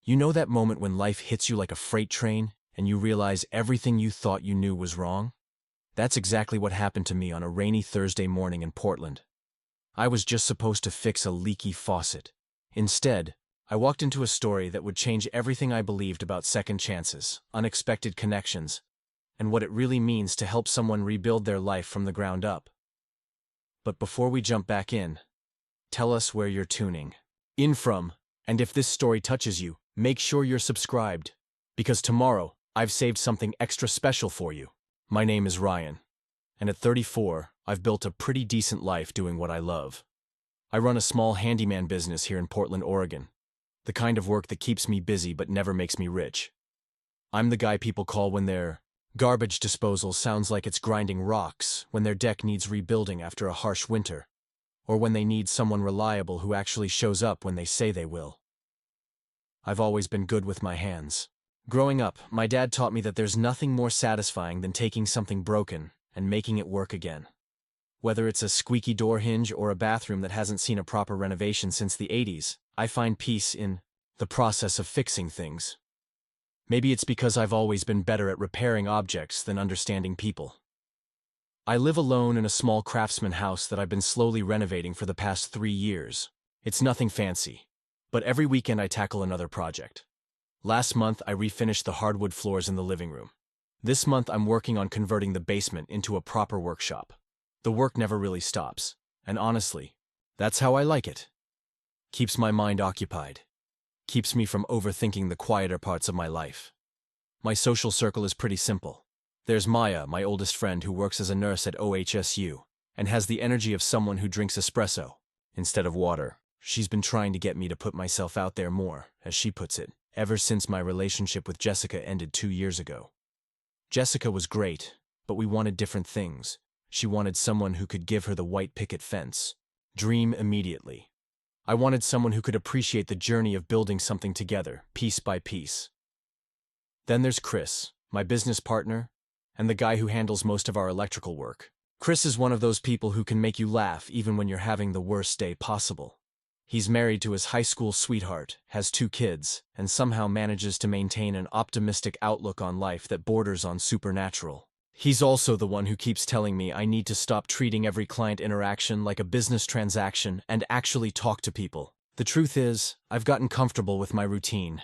You know that moment when life hits you like a freight train and you realize everything you thought you knew was wrong? That's exactly what happened to me on a rainy Thursday morning in Portland. I was just supposed to fix a leaky faucet. Instead, I walked into a story that would change everything I believed about second chances, unexpected connections, and what it really means to help someone rebuild their life from the ground up. But before we jump back in, tell us where you're tuning in from, and if this story touches you, make sure you're subscribed, because tomorrow I've saved something extra special for you. My name is Ryan, and at 34, I've built a pretty decent life doing what I love. I run a small handyman business here in Portland, Oregon, the kind of work that keeps me busy but never makes me rich. I'm the guy people call when their garbage disposal sounds like it's grinding rocks, when their deck needs rebuilding after a harsh winter, or when they need someone reliable who actually shows up when they say they will. I've always been good with my hands. Growing up, my dad taught me that there's nothing more satisfying than taking something broken and making it work again. Whether it's a squeaky door hinge or a bathroom that hasn't seen a proper renovation since the 80s, I find peace in the process of fixing things. Maybe it's because I've always been better at repairing objects than understanding people. I live alone in a small craftsman house that I've been slowly renovating for the past 3 years. It's nothing fancy, but every weekend I tackle another project. Last month I refinished the hardwood floors in the living room. This month I'm working on converting the basement into a proper workshop. The work never really stops, and honestly, that's how I like it. Keeps my mind occupied. Keeps me from overthinking the quieter parts of my life. My social circle is pretty simple. There's Maya, my oldest friend who works as a nurse at OHSU, and has the energy of someone who drinks espresso instead of water. She's been trying to get me to put myself out there more, as she puts it, ever since my relationship with Jessica ended 2 years ago. Jessica was great, but we wanted different things. She wanted someone who could give her the white picket fence. Dream immediately. I wanted someone who could appreciate the journey of building something together, piece by piece. Then there's Chris, my business partner, and the guy who handles most of our electrical work. Chris is one of those people who can make you laugh even when you're having the worst day possible. He's married to his high school sweetheart, has 2 kids, and somehow manages to maintain an optimistic outlook on life that borders on supernatural. He's also the one who keeps telling me I need to stop treating every client interaction like a business transaction and actually talk to people. The truth is, I've gotten comfortable with my routine.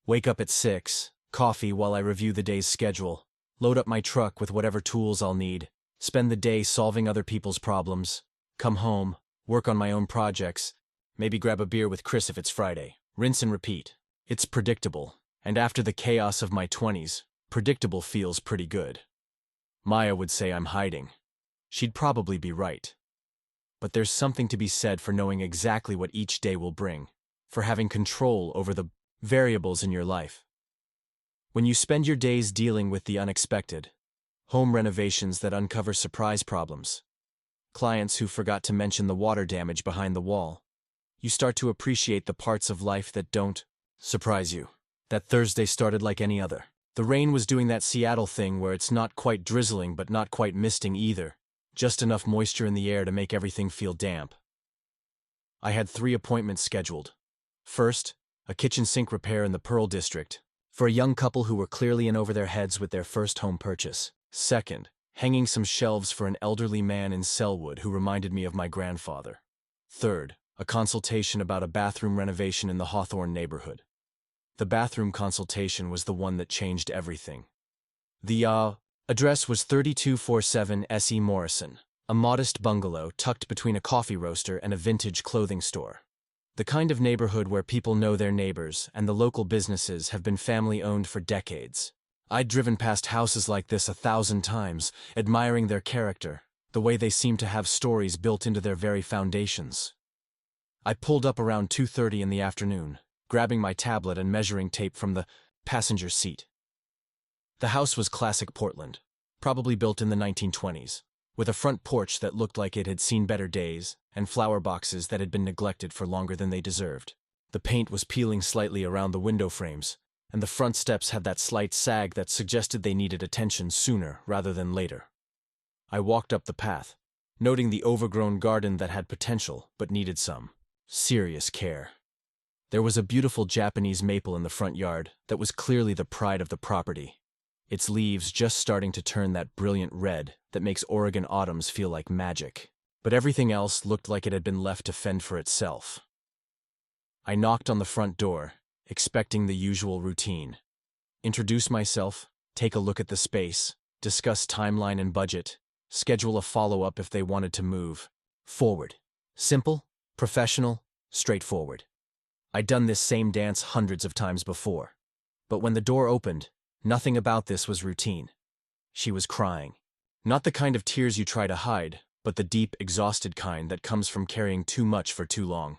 Wake up at 6, coffee while I review the day's schedule, load up my truck with whatever tools I'll need, spend the day solving other people's problems, come home, work on my own projects, maybe grab a beer with Chris if it's Friday, rinse and repeat. It's predictable, and after the chaos of my 20s, predictable feels pretty good. Maya would say I'm hiding. She'd probably be right. But there's something to be said for knowing exactly what each day will bring, for having control over the variables in your life. When you spend your days dealing with the unexpected, home renovations that uncover surprise problems, clients who forgot to mention the water damage behind the wall, you start to appreciate the parts of life that don't surprise you. That Thursday started like any other. The rain was doing that Seattle thing where it's not quite drizzling but not quite misting either, just enough moisture in the air to make everything feel damp. I had 3 appointments scheduled. First, a kitchen sink repair in the Pearl District, for a young couple who were clearly in over their heads with their first home purchase. Second, hanging some shelves for an elderly man in Selwood who reminded me of my grandfather. Third, a consultation about a bathroom renovation in the Hawthorne neighborhood. The bathroom consultation was the one that changed everything. The address was 3247 S.E. Morrison, a modest bungalow tucked between a coffee roaster and a vintage clothing store. The kind of neighborhood where people know their neighbors and the local businesses have been family-owned for decades. I'd driven past houses like this 1,000 times, admiring their character, the way they seem to have stories built into their very foundations. I pulled up around 2:30 in the afternoon, grabbing my tablet and measuring tape from the passenger seat. The house was classic Portland, probably built in the 1920s, with a front porch that looked like it had seen better days, and flower boxes that had been neglected for longer than they deserved. The paint was peeling slightly around the window frames, and the front steps had that slight sag that suggested they needed attention sooner rather than later. I walked up the path, noting the overgrown garden that had potential but needed some serious care. There was a beautiful Japanese maple in the front yard that was clearly the pride of the property, its leaves just starting to turn that brilliant red that makes Oregon autumns feel like magic. But everything else looked like it had been left to fend for itself. I knocked on the front door, expecting the usual routine. Introduce myself, take a look at the space, discuss timeline and budget, schedule a follow-up if they wanted to move forward. Simple, professional, straightforward. I'd done this same dance hundreds of times before. But when the door opened, nothing about this was routine. She was crying. Not the kind of tears you try to hide, but the deep, exhausted kind that comes from carrying too much for too long.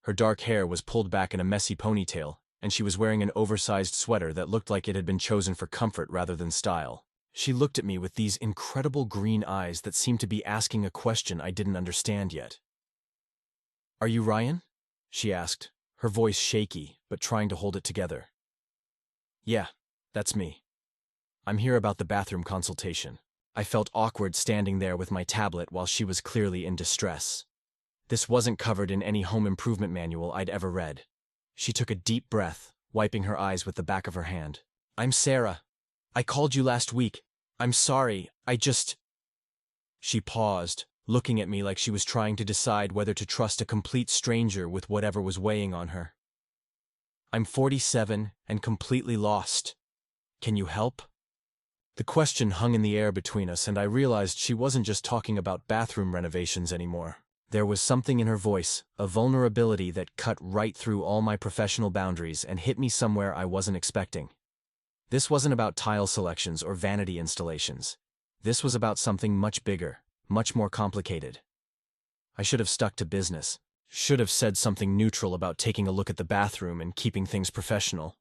Her dark hair was pulled back in a messy ponytail, and she was wearing an oversized sweater that looked like it had been chosen for comfort rather than style. She looked at me with these incredible green eyes that seemed to be asking a question I didn't understand yet. "Are you Ryan?" she asked, her voice shaky, but trying to hold it together. "Yeah, that's me. I'm here about the bathroom consultation." I felt awkward standing there with my tablet while she was clearly in distress. This wasn't covered in any home improvement manual I'd ever read. She took a deep breath, wiping her eyes with the back of her hand. "I'm Sarah. I called you last week. I'm sorry, She paused, looking at me like she was trying to decide whether to trust a complete stranger with whatever was weighing on her. "I'm 47 and completely lost. Can you help?" The question hung in the air between us, and I realized she wasn't just talking about bathroom renovations anymore. There was something in her voice, a vulnerability that cut right through all my professional boundaries and hit me somewhere I wasn't expecting. This wasn't about tile selections or vanity installations. This was about something much bigger, much more complicated. I should have stuck to business. Should have said something neutral about taking a look at the bathroom and keeping things professional.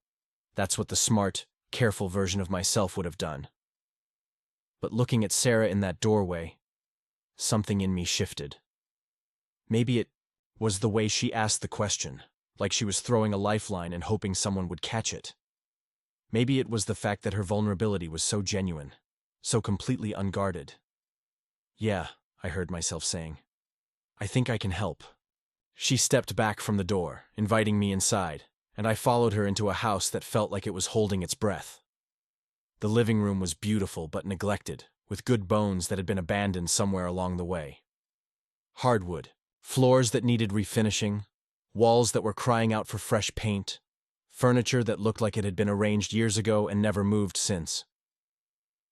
That's what the smart, careful version of myself would have done. But looking at Sarah in that doorway, something in me shifted. Maybe it was the way she asked the question, like she was throwing a lifeline and hoping someone would catch it. Maybe it was the fact that her vulnerability was so genuine, so completely unguarded. "Yeah," I heard myself saying. "I think I can help." She stepped back from the door, inviting me inside, and I followed her into a house that felt like it was holding its breath. The living room was beautiful but neglected, with good bones that had been abandoned somewhere along the way. Hardwood, floors that needed refinishing, walls that were crying out for fresh paint, furniture that looked like it had been arranged years ago and never moved since.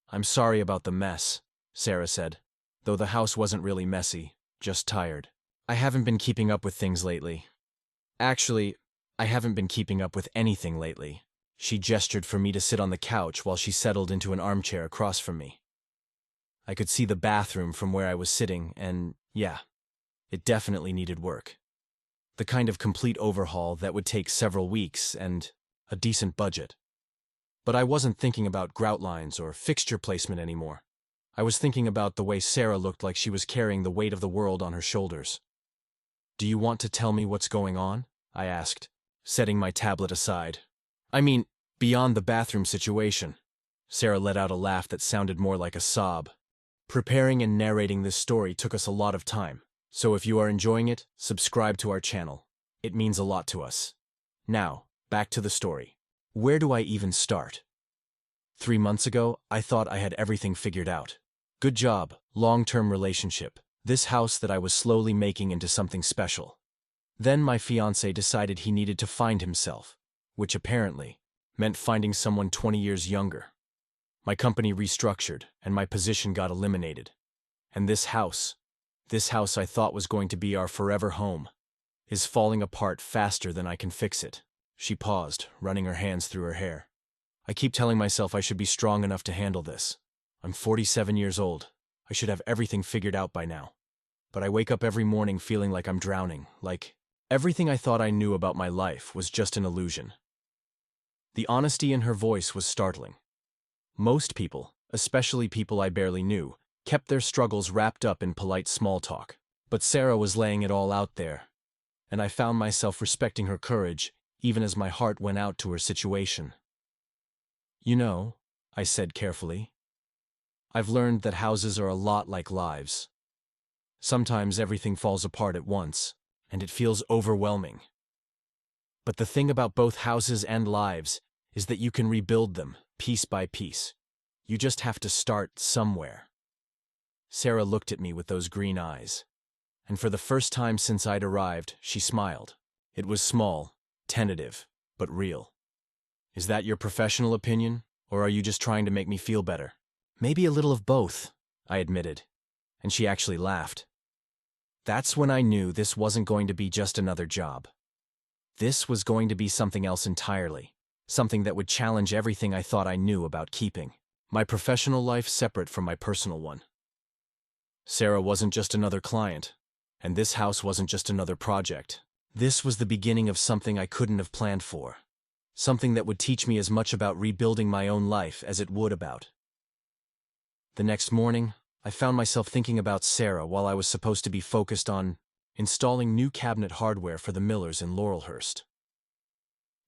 "I'm sorry about the mess," Sarah said, though the house wasn't really messy, just tired. "I haven't been keeping up with things lately. Actually, I haven't been keeping up with anything lately." She gestured for me to sit on the couch while she settled into an armchair across from me. I could see the bathroom from where I was sitting, and yeah, it definitely needed work. The kind of complete overhaul that would take several weeks and a decent budget. But I wasn't thinking about grout lines or fixture placement anymore. I was thinking about the way Sarah looked like she was carrying the weight of the world on her shoulders. "Do you want to tell me what's going on?" I asked, setting my tablet aside. "I mean, beyond the bathroom situation." Sarah let out a laugh that sounded more like a sob. Preparing and narrating this story took us a lot of time, so if you are enjoying it, subscribe to our channel. It means a lot to us. Now, back to the story. Where do I even start? 3 months ago, I thought I had everything figured out. Good job, long-term relationship, this house that I was slowly making into something special. Then my fiancé decided he needed to find himself, which apparently meant finding someone 20 years younger. My company restructured, and my position got eliminated. And this house I thought was going to be our forever home, is falling apart faster than I can fix it. She paused, running her hands through her hair. I keep telling myself I should be strong enough to handle this. I'm 47 years old. I should have everything figured out by now. But I wake up every morning feeling like I'm drowning, like everything I thought I knew about my life was just an illusion. The honesty in her voice was startling. Most people, especially people I barely knew, kept their struggles wrapped up in polite small talk. But Sarah was laying it all out there, and I found myself respecting her courage, even as my heart went out to her situation. "You know," I said carefully, "I've learned that houses are a lot like lives. Sometimes everything falls apart at once, and it feels overwhelming. But the thing about both houses and lives is that you can rebuild them, piece by piece. You just have to start somewhere. Sarah looked at me with those green eyes. And for the first time since I'd arrived, she smiled. It was small, tentative, but real. Is that your professional opinion, or are you just trying to make me feel better? Maybe a little of both, I admitted. And she actually laughed. That's when I knew this wasn't going to be just another job. This was going to be something else entirely, something that would challenge everything I thought I knew about keeping. My professional life separate from my personal one. Sarah wasn't just another client, and this house wasn't just another project. This was the beginning of something I couldn't have planned for. Something that would teach me as much about rebuilding my own life as it would about. The next morning, I found myself thinking about Sarah while I was supposed to be focused on installing new cabinet hardware for the Millers in Laurelhurst.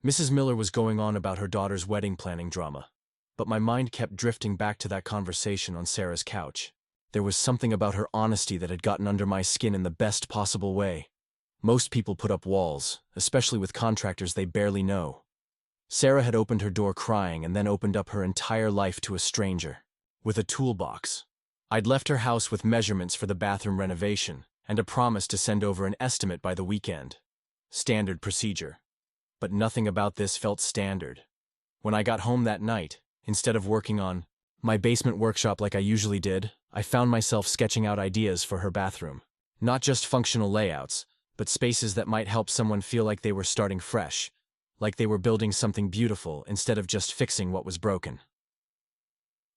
Mrs. Miller was going on about her daughter's wedding planning drama, but my mind kept drifting back to that conversation on Sarah's couch. There was something about her honesty that had gotten under my skin in the best possible way. Most people put up walls, especially with contractors they barely know. Sarah had opened her door crying and then opened up her entire life to a stranger, with a toolbox. I'd left her house with measurements for the bathroom renovation and a promise to send over an estimate by the weekend. Standard procedure. But nothing about this felt standard. When I got home that night, instead of working on my basement workshop like I usually did, I found myself sketching out ideas for her bathroom. Not just functional layouts, but spaces that might help someone feel like they were starting fresh, like they were building something beautiful instead of just fixing what was broken.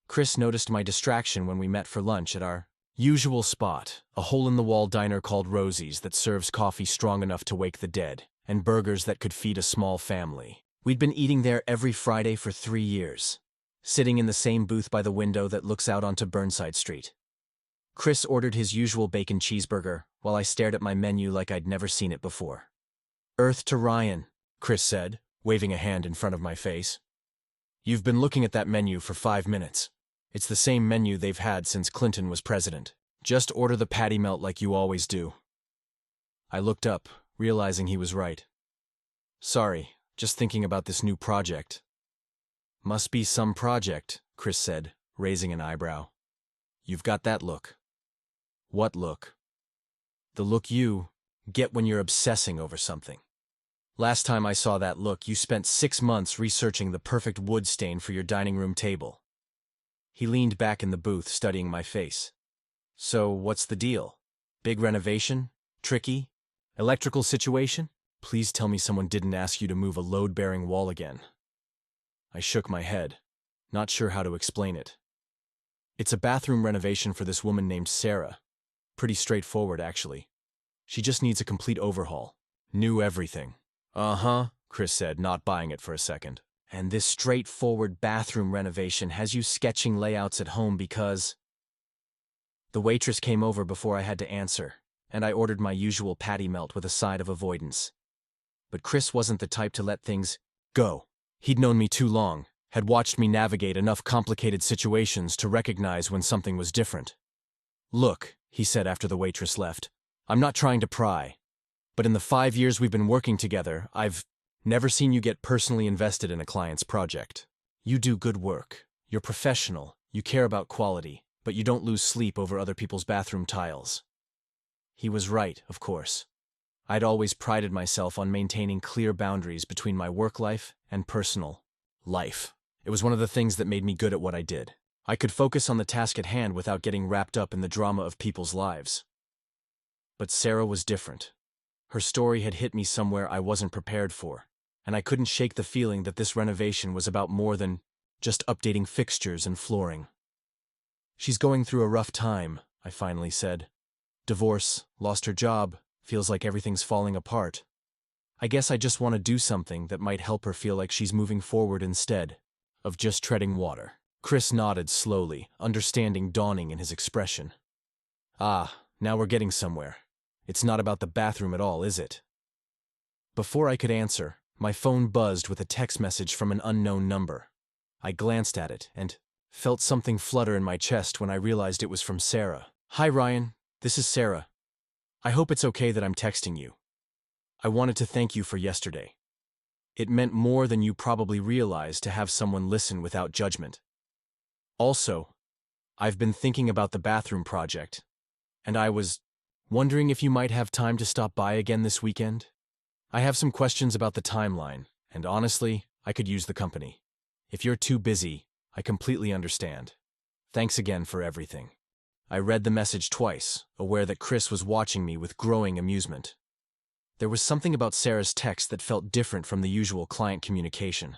Chris noticed my distraction when we met for lunch at our usual spot, a hole-in-the-wall diner called Rosie's that serves coffee strong enough to wake the dead, and burgers that could feed a small family. We'd been eating there every Friday for 3 years, sitting in the same booth by the window that looks out onto Burnside Street. Chris ordered his usual bacon cheeseburger, while I stared at my menu like I'd never seen it before. "Earth to Ryan," Chris said, waving a hand in front of my face. "You've been looking at that menu for 5 minutes. It's the same menu they've had since Clinton was president. Just order the patty melt like you always do." I looked up, realizing he was right. "Sorry, just thinking about this new project." "Must be some project," Chris said, raising an eyebrow. "You've got that look." "What look?" "The look you get when you're obsessing over something. Last time I saw that look, you spent 6 months researching the perfect wood stain for your dining room table." He leaned back in the booth, studying my face. "So, what's the deal? Big renovation? Tricky? Electrical situation? Please tell me someone didn't ask you to move a load-bearing wall again." I shook my head, not sure how to explain it. "It's a bathroom renovation for this woman named Sarah. Pretty straightforward, actually. She just needs a complete overhaul. New everything." "Uh-huh," Chris said, not buying it for a second. "And this straightforward bathroom renovation has you sketching layouts at home because—" The waitress came over before I had to answer, and I ordered my usual patty melt with a side of avoidance. But Chris wasn't the type to let things go. He'd known me too long, had watched me navigate enough complicated situations to recognize when something was different. "Look," he said after the waitress left, "I'm not trying to pry, but in the 5 years we've been working together, I've never seen you get personally invested in a client's project. You do good work. You're professional. You care about quality, but you don't lose sleep over other people's bathroom tiles." He was right, of course. I'd always prided myself on maintaining clear boundaries between my work life and personal life. It was one of the things that made me good at what I did. I could focus on the task at hand without getting wrapped up in the drama of people's lives. But Sarah was different. Her story had hit me somewhere I wasn't prepared for, and I couldn't shake the feeling that this renovation was about more than just updating fixtures and flooring. "She's going through a rough time," I finally said. "Divorce, lost her job, feels like everything's falling apart. I guess I just want to do something that might help her feel like she's moving forward instead of just treading water." Chris nodded slowly, understanding dawning in his expression. "Ah, now we're getting somewhere. It's not about the bathroom at all, is it?" Before I could answer, my phone buzzed with a text message from an unknown number. I glanced at it and felt something flutter in my chest when I realized it was from Sarah. "Hi Ryan, this is Sarah. I hope it's okay that I'm texting you. I wanted to thank you for yesterday. It meant more than you probably realize to have someone listen without judgment. Also, I've been thinking about the bathroom project, and I was wondering if you might have time to stop by again this weekend. I have some questions about the timeline, and honestly, I could use the company. If you're too busy, I completely understand. Thanks again for everything. I read the message twice, aware that Chris was watching me with growing amusement. There was something about Sarah's text that felt different from the usual client communication.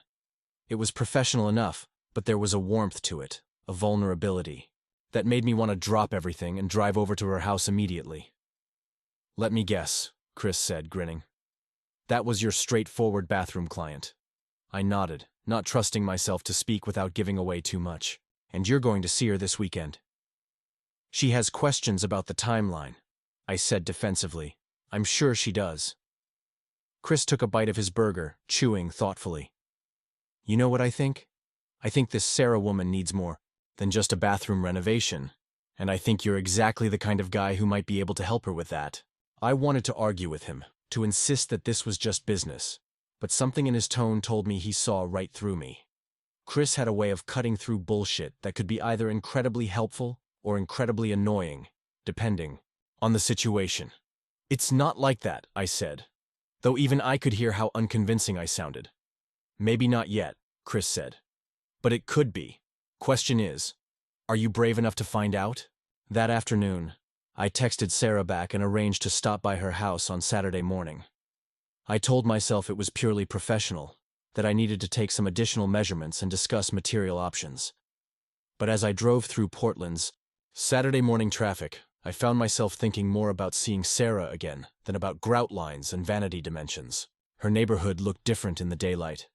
It was professional enough, but there was a warmth to it, a vulnerability, that made me want to drop everything and drive over to her house immediately. "Let me guess," Chris said, grinning. "That was your straightforward bathroom client." I nodded, not trusting myself to speak without giving away too much. "And you're going to see her this weekend?" "She has questions about the timeline," I said defensively. "I'm sure she does." Chris took a bite of his burger, chewing thoughtfully. "You know what I think? I think this Sarah woman needs more than just a bathroom renovation, and I think you're exactly the kind of guy who might be able to help her with that." I wanted to argue with him, to insist that this was just business, but something in his tone told me he saw right through me. Chris had a way of cutting through bullshit that could be either incredibly helpful or incredibly annoying, depending on the situation. "It's not like that," I said, though even I could hear how unconvincing I sounded. "Maybe not yet," Chris said. "But it could be. Question is, are you brave enough to find out?" That afternoon, I texted Sarah back and arranged to stop by her house on Saturday morning. I told myself it was purely professional, that I needed to take some additional measurements and discuss material options. But as I drove through Portland's Saturday morning traffic, I found myself thinking more about seeing Sarah again than about grout lines and vanity dimensions. Her neighborhood looked different in the daylight.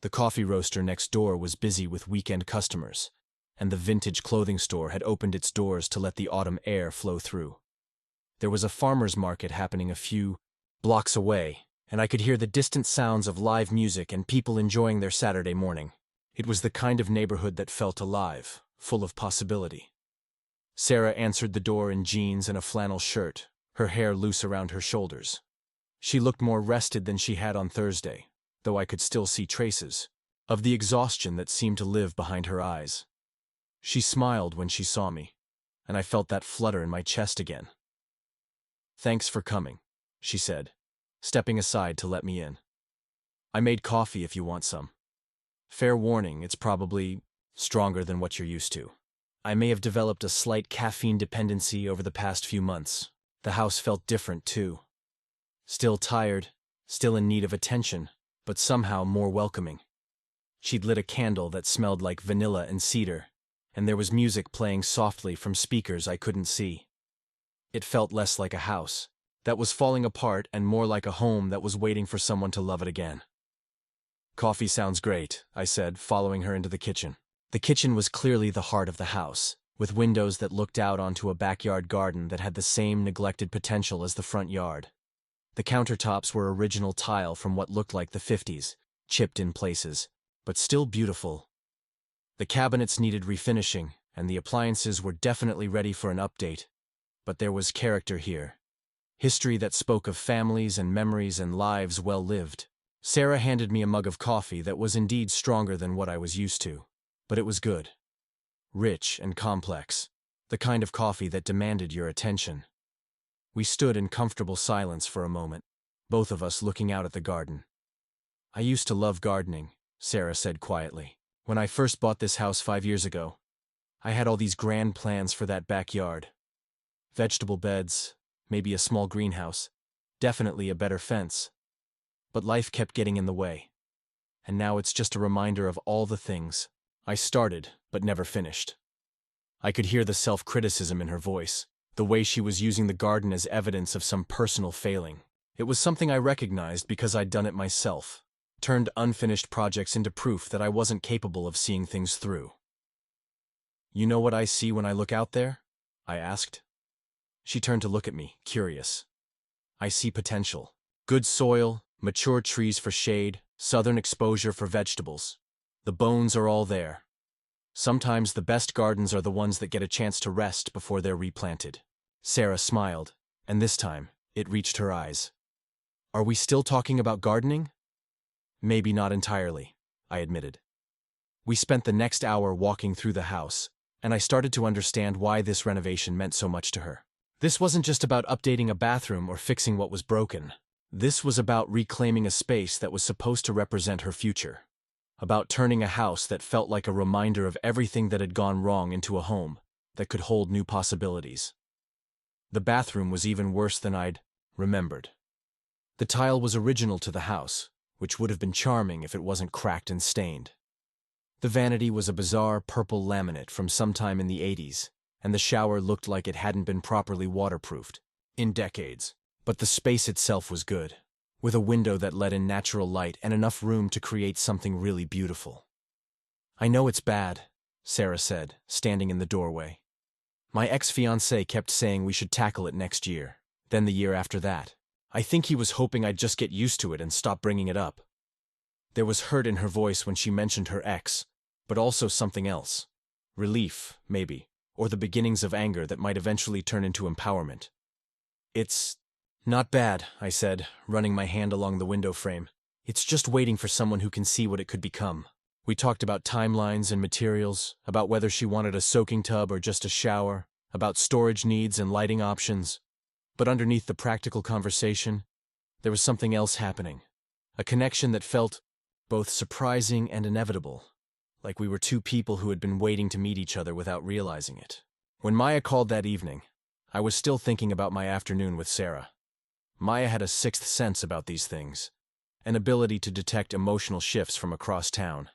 The coffee roaster next door was busy with weekend customers, and the vintage clothing store had opened its doors to let the autumn air flow through. There was a farmer's market happening a few blocks away, and I could hear the distant sounds of live music and people enjoying their Saturday morning. It was the kind of neighborhood that felt alive, full of possibility. Sarah answered the door in jeans and a flannel shirt, her hair loose around her shoulders. She looked more rested than she had on Thursday, though I could still see traces of the exhaustion that seemed to live behind her eyes. She smiled when she saw me, and I felt that flutter in my chest again. "Thanks for coming," she said, stepping aside to let me in. "I made coffee if you want some. Fair warning, it's probably stronger than what you're used to. I may have developed a slight caffeine dependency over the past few months. The house felt different, too. Still tired, still in need of attention, but somehow more welcoming. She'd lit a candle that smelled like vanilla and cedar, and there was music playing softly from speakers I couldn't see. It felt less like a house that was falling apart and more like a home that was waiting for someone to love it again. "Coffee sounds great," I said, following her into the kitchen. The kitchen was clearly the heart of the house, with windows that looked out onto a backyard garden that had the same neglected potential as the front yard. The countertops were original tile from what looked like the 50s, chipped in places, but still beautiful. The cabinets needed refinishing, and the appliances were definitely ready for an update. But there was character here. History that spoke of families and memories and lives well lived. Sarah handed me a mug of coffee that was indeed stronger than what I was used to. But it was good. Rich and complex. The kind of coffee that demanded your attention. We stood in comfortable silence for a moment, both of us looking out at the garden. "I used to love gardening," Sarah said quietly. "When I first bought this house 5 years ago, I had all these grand plans for that backyard. Vegetable beds, maybe a small greenhouse, definitely a better fence. But life kept getting in the way. And now it's just a reminder of all the things I started but never finished." I could hear the self-criticism in her voice, the way she was using the garden as evidence of some personal failing. It was something I recognized because I'd done it myself, turned unfinished projects into proof that I wasn't capable of seeing things through. "You know what I see when I look out there?" I asked. She turned to look at me, curious. "I see potential. Good soil, mature trees for shade, southern exposure for vegetables. The bones are all there. Sometimes the best gardens are the ones that get a chance to rest before they're replanted." Sarah smiled, and this time, it reached her eyes. "Are we still talking about gardening?" Maybe not entirely, I admitted. We spent the next hour walking through the house, and I started to understand why this renovation meant so much to her. This wasn't just about updating a bathroom or fixing what was broken. This was about reclaiming a space that was supposed to represent her future. About turning a house that felt like a reminder of everything that had gone wrong into a home that could hold new possibilities. The bathroom was even worse than I'd remembered. The tile was original to the house, which would have been charming if it wasn't cracked and stained. The vanity was a bizarre purple laminate from sometime in the 80s, and the shower looked like it hadn't been properly waterproofed in decades. But the space itself was good, with a window that let in natural light and enough room to create something really beautiful. I know it's bad, Sarah said, standing in the doorway. My ex-fiancé kept saying we should tackle it next year, then the year after that. I think he was hoping I'd just get used to it and stop bringing it up. There was hurt in her voice when she mentioned her ex, but also something else. Relief, maybe, or the beginnings of anger that might eventually turn into empowerment. It's not bad, I said, running my hand along the window frame. It's just waiting for someone who can see what it could become. We talked about timelines and materials, about whether she wanted a soaking tub or just a shower, about storage needs and lighting options. But underneath the practical conversation, there was something else happening. A connection that felt both surprising and inevitable, like we were two people who had been waiting to meet each other without realizing it. When Maya called that evening, I was still thinking about my afternoon with Sarah. Maya had a sixth sense about these things, an ability to detect emotional shifts from across town.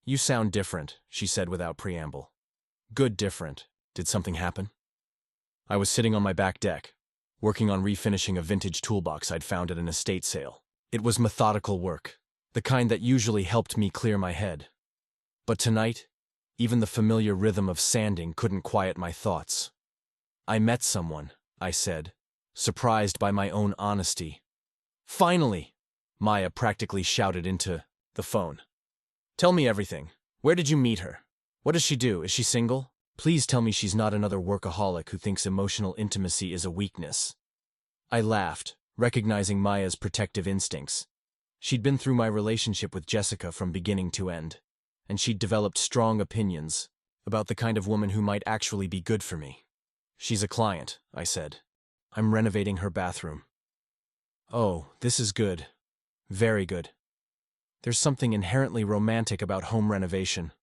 "You sound different," she said without preamble. "Good different. Did something happen?" I was sitting on my back deck, working on refinishing a vintage toolbox I'd found at an estate sale. It was methodical work, the kind that usually helped me clear my head. But tonight, even the familiar rhythm of sanding couldn't quiet my thoughts. "I met someone," I said, surprised by my own honesty. "Finally!" Maya practically shouted into the phone. "Tell me everything. Where did you meet her? What does she do? Is she single? Please tell me she's not another workaholic who thinks emotional intimacy is a weakness." I laughed, recognizing Maya's protective instincts. She'd been through my relationship with Jessica from beginning to end, and she'd developed strong opinions about the kind of woman who might actually be good for me. "She's a client," I said. "I'm renovating her bathroom." "Oh, this is good. Very good." There's something inherently romantic about home renovation.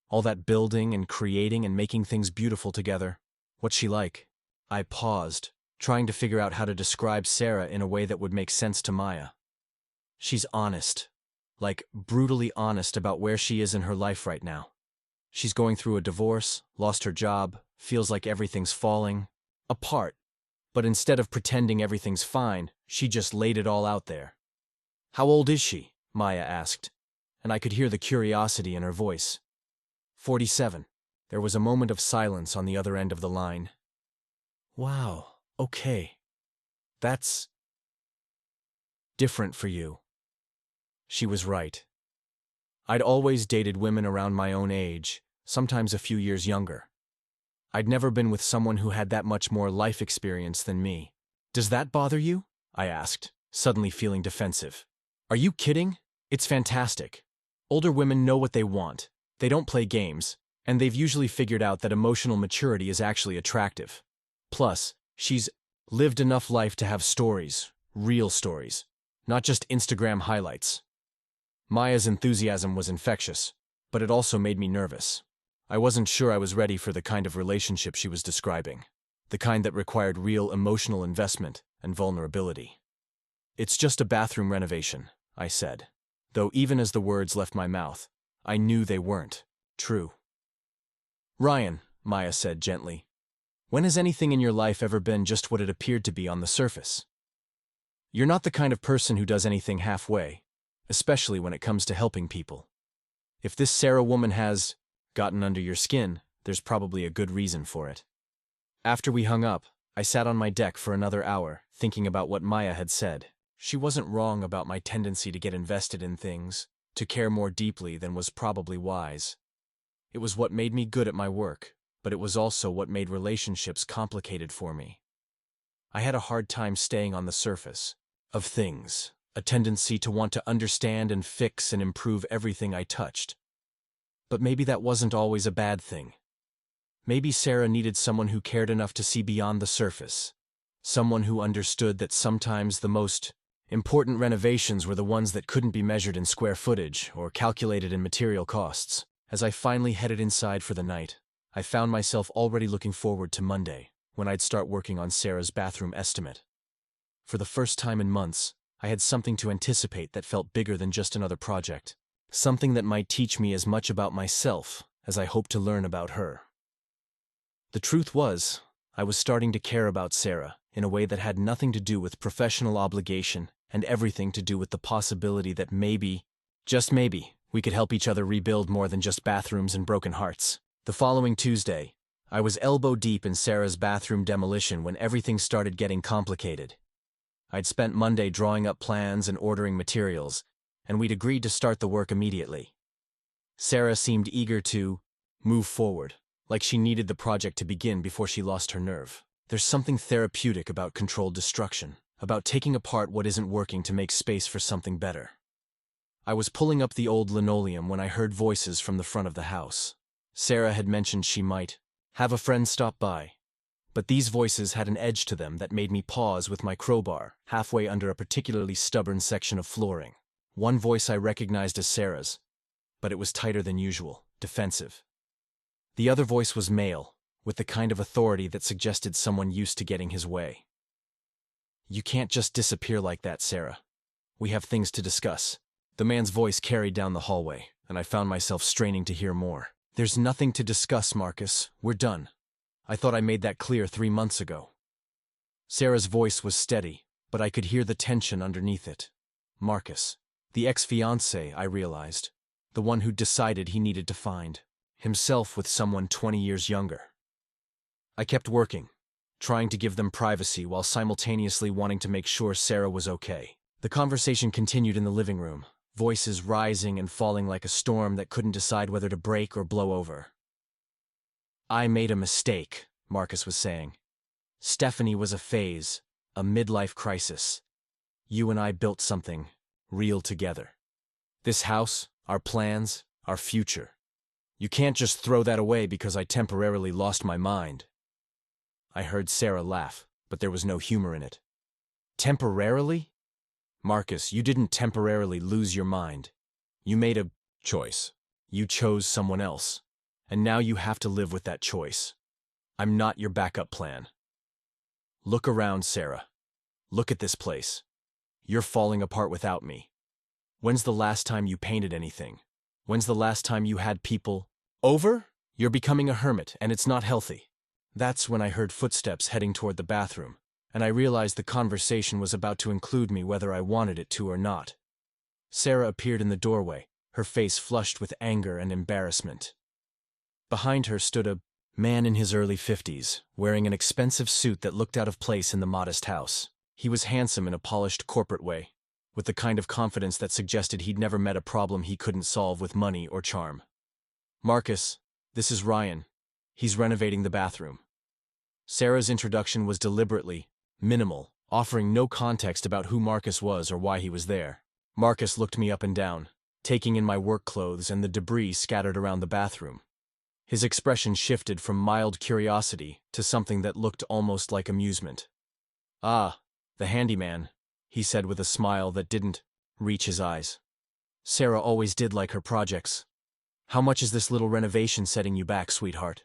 All that building and creating and making things beautiful together. What's she like? I paused, trying to figure out how to describe Sarah in a way that would make sense to Maya. "She's honest. Like, brutally honest about where she is in her life right now. She's going through a divorce, lost her job, feels like everything's falling apart. But instead of pretending everything's fine, she just laid it all out there." "How old is she?" Maya asked, and I could hear the curiosity in her voice. 47. There was a moment of silence on the other end of the line. "Wow, okay. That's different for you." She was right. I'd always dated women around my own age, sometimes a few years younger. I'd never been with someone who had that much more life experience than me. "Does that bother you?" I asked, suddenly feeling defensive. "Are you kidding? It's fantastic. Older women know what they want. They don't play games, and they've usually figured out that emotional maturity is actually attractive. Plus, she's lived enough life to have stories, real stories, not just Instagram highlights." Maya's enthusiasm was infectious, but it also made me nervous. I wasn't sure I was ready for the kind of relationship she was describing, the kind that required real emotional investment and vulnerability. "It's just a bathroom renovation," I said, though even as the words left my mouth, I knew they weren't true. "Ryan," Maya said gently, "when has anything in your life ever been just what it appeared to be on the surface? You're not the kind of person who does anything halfway, especially when it comes to helping people. If this Sarah woman has gotten under your skin, there's probably a good reason for it." After we hung up, I sat on my deck for another hour, thinking about what Maya had said. She wasn't wrong about my tendency to get invested in things, to care more deeply than was probably wise. It was what made me good at my work, but it was also what made relationships complicated for me. I had a hard time staying on the surface of things, a tendency to want to understand and fix and improve everything I touched. But maybe that wasn't always a bad thing. Maybe Sarah needed someone who cared enough to see beyond the surface. Someone who understood that sometimes the most important renovations were the ones that couldn't be measured in square footage or calculated in material costs. As I finally headed inside for the night, I found myself already looking forward to Monday, when I'd start working on Sarah's bathroom estimate. For the first time in months, I had something to anticipate that felt bigger than just another project. Something that might teach me as much about myself as I hoped to learn about her. The truth was, I was starting to care about Sarah in a way that had nothing to do with professional obligation and everything to do with the possibility that maybe, just maybe, we could help each other rebuild more than just bathrooms and broken hearts. The following Tuesday, I was elbow deep in Sarah's bathroom demolition when everything started getting complicated. I'd spent Monday drawing up plans and ordering materials, and we'd agreed to start the work immediately. Sarah seemed eager to move forward, like she needed the project to begin before she lost her nerve. There's something therapeutic about controlled destruction, about taking apart what isn't working to make space for something better. I was pulling up the old linoleum when I heard voices from the front of the house. Sarah had mentioned she might have a friend stop by, but these voices had an edge to them that made me pause with my crowbar halfway under a particularly stubborn section of flooring. One voice I recognized as Sarah's, but it was tighter than usual, defensive. The other voice was male, with the kind of authority that suggested someone used to getting his way. "You can't just disappear like that, Sarah. We have things to discuss." The man's voice carried down the hallway, and I found myself straining to hear more. "There's nothing to discuss, Marcus. We're done. I thought I made that clear 3 months ago." Sarah's voice was steady, but I could hear the tension underneath it. Marcus. The ex-fiancé, I realized. The one who decided he needed to find himself with someone 20 years younger. I kept working, trying to give them privacy while simultaneously wanting to make sure Sarah was okay. The conversation continued in the living room, voices rising and falling like a storm that couldn't decide whether to break or blow over. "I made a mistake," Marcus was saying. "Stephanie was a phase, a midlife crisis. You and I built something real together. This house, our plans, our future. You can't just throw that away because I temporarily lost my mind." I heard Sarah laugh, but there was no humor in it. "Temporarily? Marcus, you didn't temporarily lose your mind. You made a choice. You chose someone else. And now you have to live with that choice. I'm not your backup plan. Look around, Sarah. Look at this place. You're falling apart without me. When's the last time you painted anything? When's the last time you had people over? You're becoming a hermit, and it's not healthy." That's when I heard footsteps heading toward the bathroom, and I realized the conversation was about to include me whether I wanted it to or not. Sarah appeared in the doorway, her face flushed with anger and embarrassment. Behind her stood a man in his early 50s, wearing an expensive suit that looked out of place in the modest house. He was handsome in a polished corporate way, with the kind of confidence that suggested he'd never met a problem he couldn't solve with money or charm. "Marcus, this is Ryan. He's renovating the bathroom." Sarah's introduction was deliberately minimal, offering no context about who Marcus was or why he was there. Marcus looked me up and down, taking in my work clothes and the debris scattered around the bathroom. His expression shifted from mild curiosity to something that looked almost like amusement. "Ah, the handyman," he said with a smile that didn't reach his eyes. "Sarah always did like her projects. How much is this little renovation setting you back, sweetheart?"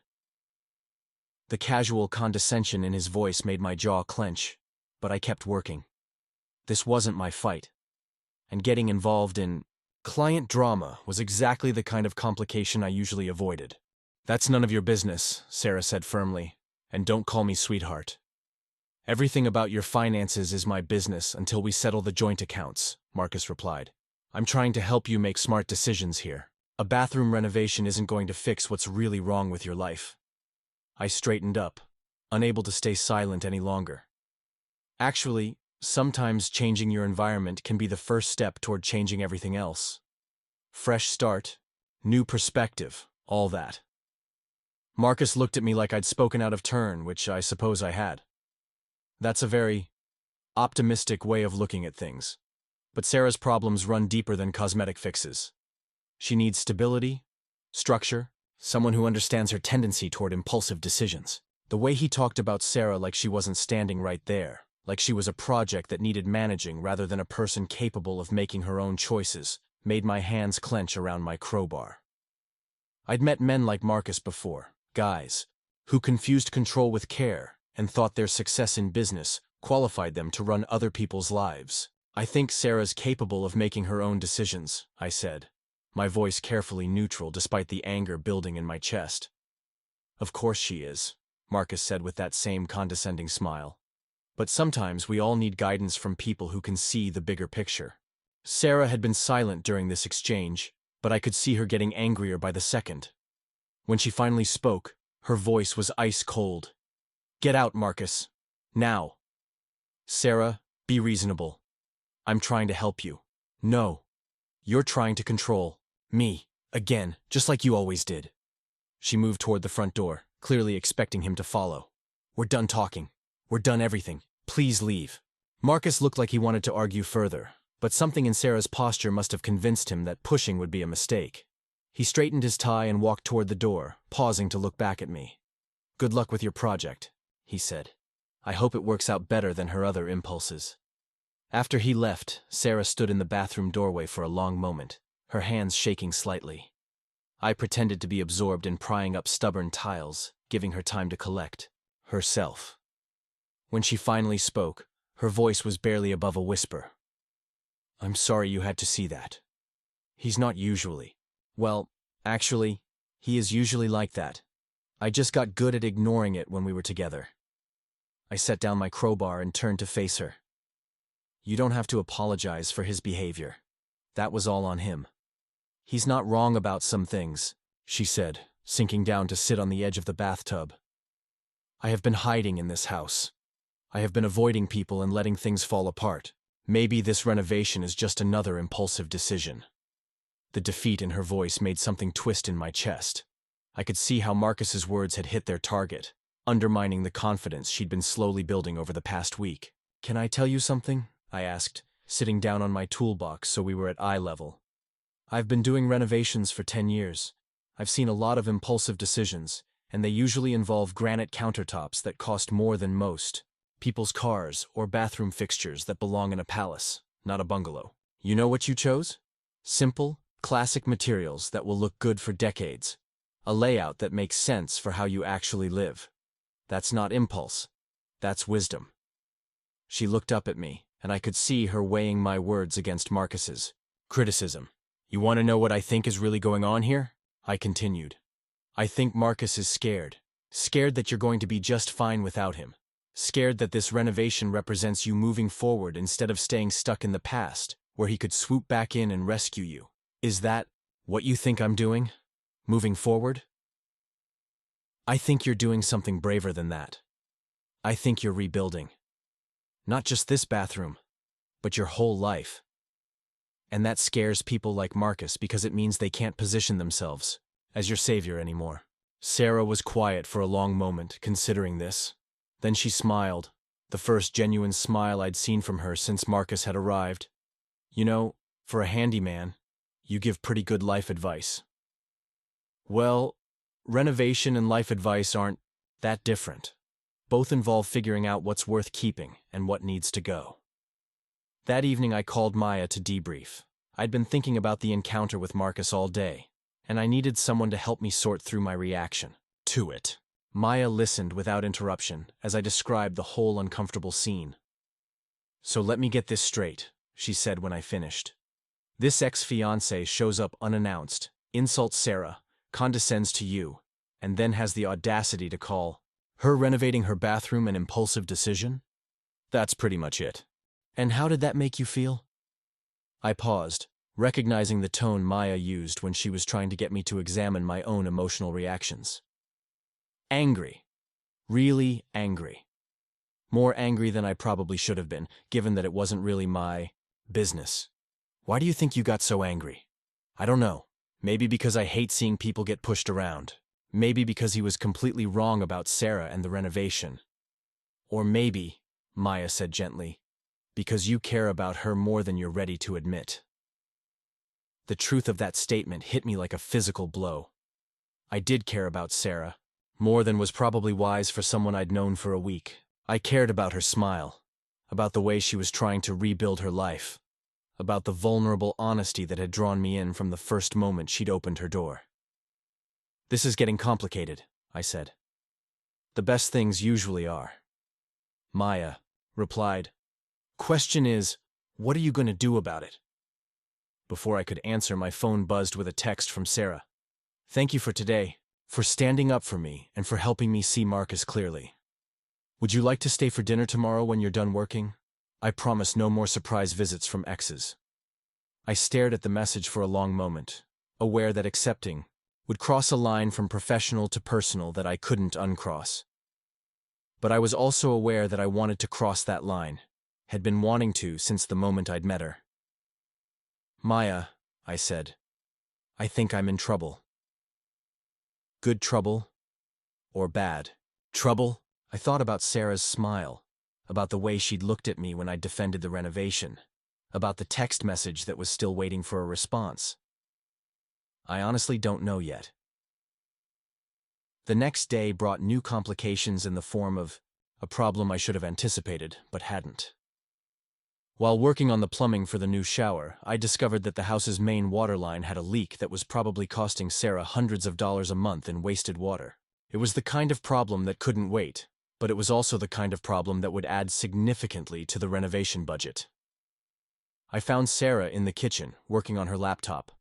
The casual condescension in his voice made my jaw clench, but I kept working. This wasn't my fight. And getting involved in client drama was exactly the kind of complication I usually avoided. "That's none of your business," Sarah said firmly, "and don't call me sweetheart." "Everything about your finances is my business until we settle the joint accounts," Marcus replied. "I'm trying to help you make smart decisions here. A bathroom renovation isn't going to fix what's really wrong with your life." I straightened up, unable to stay silent any longer. Actually, sometimes changing your environment can be the first step toward changing everything else. Fresh start, new perspective, all that. Marcus looked at me like I'd spoken out of turn, which I suppose I had. That's a very optimistic way of looking at things. But Sarah's problems run deeper than cosmetic fixes. She needs stability, structure, someone who understands her tendency toward impulsive decisions. The way he talked about Sarah like she wasn't standing right there, like she was a project that needed managing rather than a person capable of making her own choices, made my hands clench around my crowbar. I'd met men like Marcus before, guys, who confused control with care and thought their success in business qualified them to run other people's lives. I think Sarah's capable of making her own decisions, I said, my voice carefully neutral despite the anger building in my chest. Of course she is, Marcus said with that same condescending smile. But sometimes we all need guidance from people who can see the bigger picture. Sarah had been silent during this exchange, but I could see her getting angrier by the second. When she finally spoke, her voice was ice cold. Get out, Marcus. Now. Sarah, be reasonable. I'm trying to help you. No. You're trying to control me, again, just like you always did. She moved toward the front door, clearly expecting him to follow. We're done talking. We're done everything. Please leave. Marcus looked like he wanted to argue further, but something in Sarah's posture must have convinced him that pushing would be a mistake. He straightened his tie and walked toward the door, pausing to look back at me. Good luck with your project, he said. I hope it works out better than her other impulses. After he left, Sarah stood in the bathroom doorway for a long moment, her hands shaking slightly. I pretended to be absorbed in prying up stubborn tiles, giving her time to collect herself. When she finally spoke, her voice was barely above a whisper. I'm sorry you had to see that. He's not usually. Well, actually, he is usually like that. I just got good at ignoring it when we were together. I set down my crowbar and turned to face her. You don't have to apologize for his behavior. That was all on him. He's not wrong about some things, she said, sinking down to sit on the edge of the bathtub. I have been hiding in this house. I have been avoiding people and letting things fall apart. Maybe this renovation is just another impulsive decision. The defeat in her voice made something twist in my chest. I could see how Marcus's words had hit their target, undermining the confidence she'd been slowly building over the past week. Can I tell you something? I asked, sitting down on my toolbox so we were at eye level. I've been doing renovations for 10 years. I've seen a lot of impulsive decisions, and they usually involve granite countertops that cost more than most, people's cars or bathroom fixtures that belong in a palace, not a bungalow. You know what you chose? Simple, classic materials that will look good for decades. A layout that makes sense for how you actually live. That's not impulse. That's wisdom. She looked up at me, and I could see her weighing my words against Marcus's. Criticism. You want to know what I think is really going on here? I continued. I think Marcus is scared. Scared that you're going to be just fine without him. Scared that this renovation represents you moving forward instead of staying stuck in the past, where he could swoop back in and rescue you. Is that what you think I'm doing? Moving forward? I think you're doing something braver than that. I think you're rebuilding. Not just this bathroom, but your whole life. And that scares people like Marcus because it means they can't position themselves as your savior anymore. Sarah was quiet for a long moment, considering this. Then she smiled, the first genuine smile I'd seen from her since Marcus had arrived. You know, for a handyman, you give pretty good life advice. Well, renovation and life advice aren't that different. Both involve figuring out what's worth keeping and what needs to go. That evening I called Maya to debrief. I'd been thinking about the encounter with Marcus all day, and I needed someone to help me sort through my reaction to it. Maya listened without interruption as I described the whole uncomfortable scene. So let me get this straight, she said when I finished. This ex-fiancé shows up unannounced, insults Sarah, condescends to you, and then has the audacity to call her renovating her bathroom an impulsive decision? That's pretty much it. And how did that make you feel? I paused, recognizing the tone Maya used when she was trying to get me to examine my own emotional reactions. Angry. Really angry. More angry than I probably should have been, given that it wasn't really my business. Why do you think you got so angry? I don't know. Maybe because I hate seeing people get pushed around. Maybe because he was completely wrong about Sarah and the renovation. Or maybe, Maya said gently, because you care about her more than you're ready to admit. The truth of that statement hit me like a physical blow. I did care about Sarah, more than was probably wise for someone I'd known for a week. I cared about her smile, about the way she was trying to rebuild her life, about the vulnerable honesty that had drawn me in from the first moment she'd opened her door. "This is getting complicated," I said. "The best things usually are." Maya replied, "Question is, what are you going to do about it?" Before I could answer, my phone buzzed with a text from Sarah. "Thank you for today, for standing up for me and for helping me see Marcus clearly. Would you like to stay for dinner tomorrow when you're done working? I promise no more surprise visits from exes." I stared at the message for a long moment, aware that accepting would cross a line from professional to personal that I couldn't uncross. But I was also aware that I wanted to cross that line, had been wanting to since the moment I'd met her. "Maya," I said, "I think I'm in trouble." Good trouble? Or bad trouble? I thought about Sarah's smile, about the way she'd looked at me when I'd defended the renovation, about the text message that was still waiting for a response. I honestly don't know yet. The next day brought new complications in the form of a problem I should have anticipated, but hadn't. While working on the plumbing for the new shower, I discovered that the house's main water line had a leak that was probably costing Sarah hundreds of dollars a month in wasted water. It was the kind of problem that couldn't wait, but it was also the kind of problem that would add significantly to the renovation budget. I found Sarah in the kitchen, working on her laptop.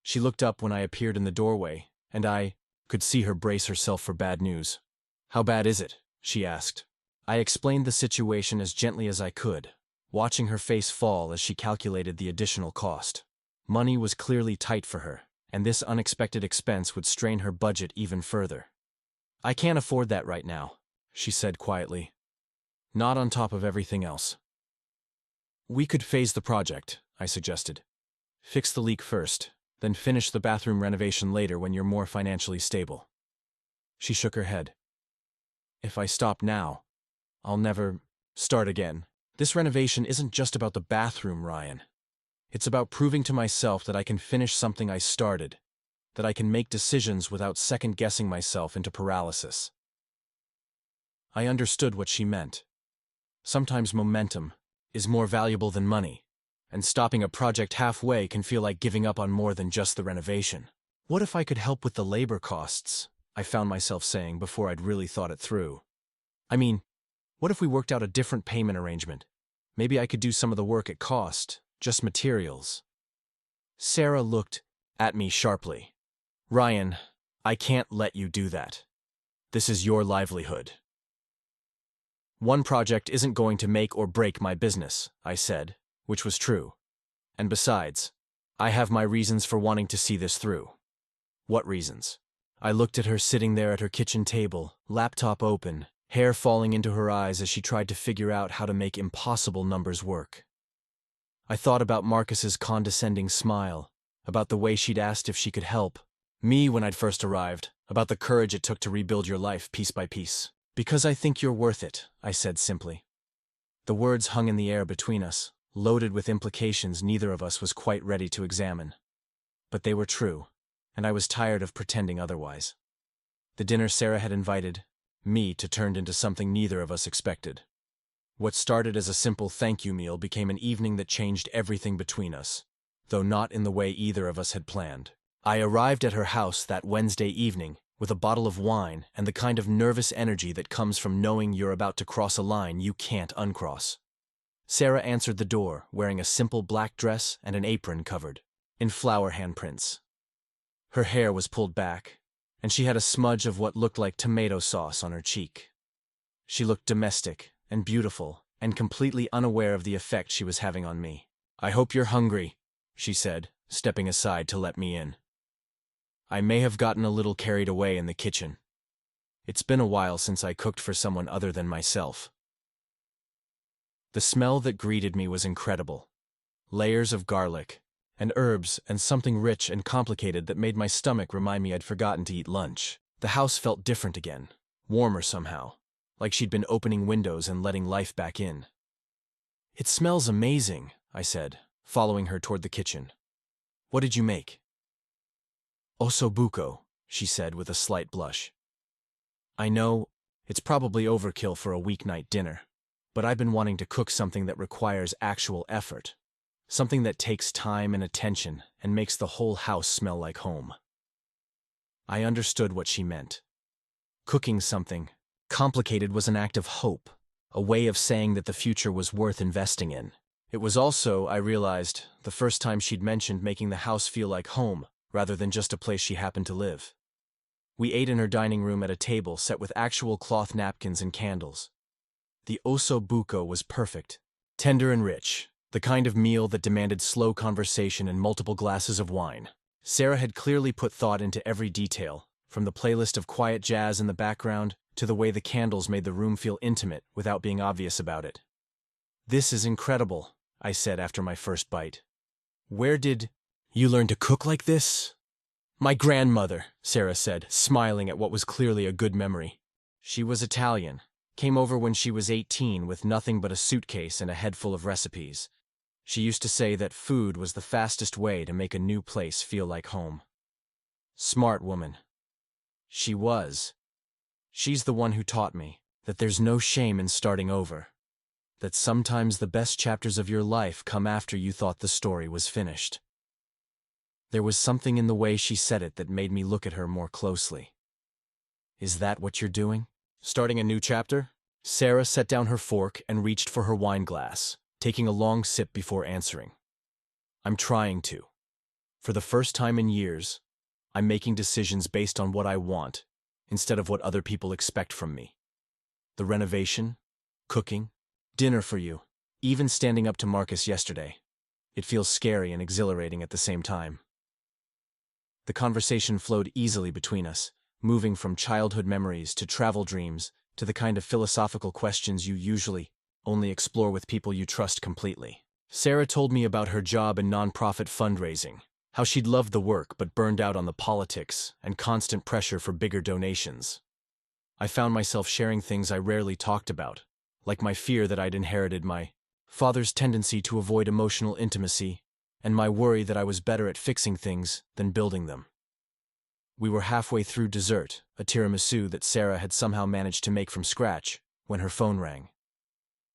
She looked up when I appeared in the doorway, and I could see her brace herself for bad news. "How bad is it?" she asked. I explained the situation as gently as I could, watching her face fall as she calculated the additional cost. Money was clearly tight for her, and this unexpected expense would strain her budget even further. "I can't afford that right now," she said quietly. "Not on top of everything else." "We could phase the project," I suggested. "Fix the leak first, then finish the bathroom renovation later when you're more financially stable." She shook her head. "If I stop now, I'll never start again. This renovation isn't just about the bathroom, Ryan. It's about proving to myself that I can finish something I started, that I can make decisions without second-guessing myself into paralysis." I understood what she meant. Sometimes momentum is more valuable than money, and stopping a project halfway can feel like giving up on more than just the renovation. "What if I could help with the labor costs?" I found myself saying before I'd really thought it through. "I mean, what if we worked out a different payment arrangement? Maybe I could do some of the work at cost, just materials." Sarah looked at me sharply. "Ryan, I can't let you do that. This is your livelihood." "One project isn't going to make or break my business," I said, which was true. "And besides, I have my reasons for wanting to see this through." "What reasons?" I looked at her sitting there at her kitchen table, laptop open, hair falling into her eyes as she tried to figure out how to make impossible numbers work. I thought about Marcus's condescending smile, about the way she'd asked if she could help me when I'd first arrived, about the courage it took to rebuild your life piece by piece. "Because I think you're worth it," I said simply. The words hung in the air between us, loaded with implications neither of us was quite ready to examine. But they were true, and I was tired of pretending otherwise. The dinner Sarah had invited me to turned into something neither of us expected. What started as a simple thank you meal became an evening that changed everything between us, though not in the way either of us had planned. I arrived at her house that Wednesday evening with a bottle of wine and the kind of nervous energy that comes from knowing you're about to cross a line you can't uncross. Sarah answered the door, wearing a simple black dress and an apron covered in flower handprints. Her hair was pulled back, and she had a smudge of what looked like tomato sauce on her cheek. She looked domestic and beautiful and completely unaware of the effect she was having on me. "I hope you're hungry," she said, stepping aside to let me in. I may have gotten a little carried away in the kitchen. It's been a while since I cooked for someone other than myself. The smell that greeted me was incredible. Layers of garlic, and herbs, and something rich and complicated that made my stomach remind me I'd forgotten to eat lunch. The house felt different again, warmer somehow, like she'd been opening windows and letting life back in. It smells amazing, I said, following her toward the kitchen. What did you make? Ossobuco, she said with a slight blush. I know, it's probably overkill for a weeknight dinner, but I've been wanting to cook something that requires actual effort. Something that takes time and attention and makes the whole house smell like home. I understood what she meant. Cooking something complicated was an act of hope, a way of saying that the future was worth investing in. It was also, I realized, the first time she'd mentioned making the house feel like home, rather than just a place she happened to live. We ate in her dining room at a table set with actual cloth napkins and candles. The ossobuco was perfect, tender and rich, the kind of meal that demanded slow conversation and multiple glasses of wine. Sarah had clearly put thought into every detail, from the playlist of quiet jazz in the background to the way the candles made the room feel intimate without being obvious about it. This is incredible, I said after my first bite. Where did you learn to cook like this? My grandmother, Sarah said, smiling at what was clearly a good memory. She was Italian, came over when she was 18 with nothing but a suitcase and a head full of recipes. She used to say that food was the fastest way to make a new place feel like home. Smart woman. She was. She's the one who taught me that there's no shame in starting over. That sometimes the best chapters of your life come after you thought the story was finished. There was something in the way she said it that made me look at her more closely. Is that what you're doing? Starting a new chapter? Sarah set down her fork and reached for her wine glass, taking a long sip before answering. I'm trying to. For the first time in years, I'm making decisions based on what I want, instead of what other people expect from me. The renovation, cooking, dinner for you, even standing up to Marcus yesterday. It feels scary and exhilarating at the same time. The conversation flowed easily between us, moving from childhood memories to travel dreams to the kind of philosophical questions you usually only explore with people you trust completely. Sarah told me about her job in nonprofit fundraising, how she'd loved the work but burned out on the politics and constant pressure for bigger donations. I found myself sharing things I rarely talked about, like my fear that I'd inherited my father's tendency to avoid emotional intimacy and my worry that I was better at fixing things than building them. We were halfway through dessert, a tiramisu that Sarah had somehow managed to make from scratch, when her phone rang.